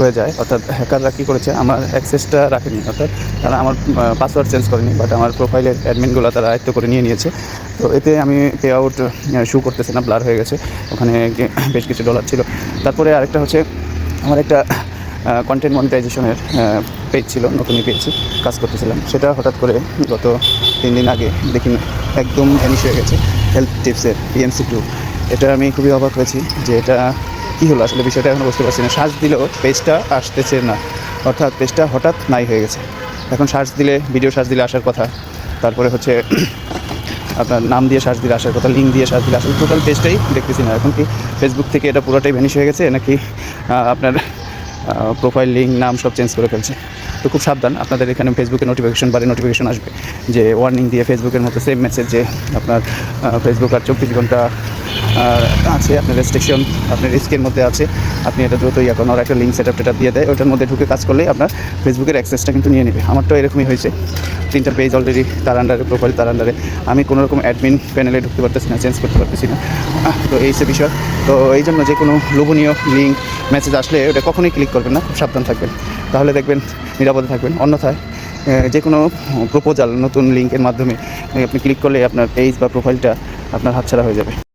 হয়ে যায়। অর্থাৎ হ্যাকাররা কী করেছে, আমার অ্যাক্সেসটা রাখেনি, অর্থাৎ তারা আমার পাসওয়ার্ড চেঞ্জ করেনি, বাট আমার প্রোফাইলের অ্যাডমিনগুলো তারা আয়ত্ত করে নিয়েছে। তো এতে আমি পে আউট শো করতেছে না, ব্লার হয়ে গেছে, ওখানে বেশ কিছু ডলার ছিল। তারপরে আরেকটা হচ্ছে, আমার একটা কন্টেন্ট মনিটাইজেশনের পেজ ছিল, নতুনই পেয়েছি, কাজ করতেছিলাম, সেটা হঠাৎ করে গত 3 দিন আগে দেখি একদম ভ্যানিশ হয়ে গেছে। হেলথ টিপসের PMC2, এটা আমি খুবই অবাক হয়েছি যে এটা কী হলো, আসলে বিষয়টা এখনও বুঝতে পারছি না। সার্চ দিলেও পেজটা আসতেছে না, অর্থাৎ পেজটা হঠাৎ নাই হয়ে গেছে। এখন সার্চ দিলে, ভিডিও সার্চ দিলে আসার কথা, তারপরে হচ্ছে আপনার নাম দিয়ে সার্চ দিলে আসার কথা, লিঙ্ক দিয়ে সার্চ দিলে আসলে টোটাল পেজটাই দেখতেছি না। এখন কি ফেসবুক থেকে এটা পুরোটাই ভ্যানিশ হয়ে গেছে, নাকি আপনার প্রোফাইল লিঙ্ক নাম সব চেঞ্জ করে ফেলছে? তো খুব সাবধান, আপনাদের এখানে ফেসবুকে নোটিফিকেশন বারে নোটিফিকেশন আসবে যে ওয়ার্নিং দিয়ে, ফেসবুকের মতো সেম মেসেজ যে আপনার ফেসবুক আর 24 ঘন্টা আছে, আপনার রেস্ট্রিকশন আপনার রিস্কের মধ্যে আছে, আপনি এটা দ্রুত করুন। আর একটা লিঙ্ক সেটআপ দিয়ে দেয়, ওটার মধ্যে ঢুকে কাজ করলেই আপনার ফেসবুকের অ্যাক্সেসটা কিন্তু নিয়ে নেবে। আমারটাও এরকমই হয়েছে, 3টা পেজ অলরেডি তার আন্ডারে, প্রোফাইল তার আন্ডারে, আমি কোনোরকম অ্যাডমিন প্যানেলে ঢুকতে পারতেছি না, চেঞ্জ করতে পারতেছি না। তো এই সে বিষয়। তো এই জন্য যে কোনো লোভনীয় লিঙ্ক মেসেজ আসলে ওটা কখনোই ক্লিক করবেন না, খুব সাবধান থাকবেন, তাহলে দেখবেন নিরাপদে থাকবেন। অন্যথায় যে কোনো প্রপোজাল নতুন লিঙ্কের মাধ্যমে আপনি ক্লিক করলে আপনার পেজ বা প্রোফাইলটা আপনার হাতছাড়া হয়ে যাবে।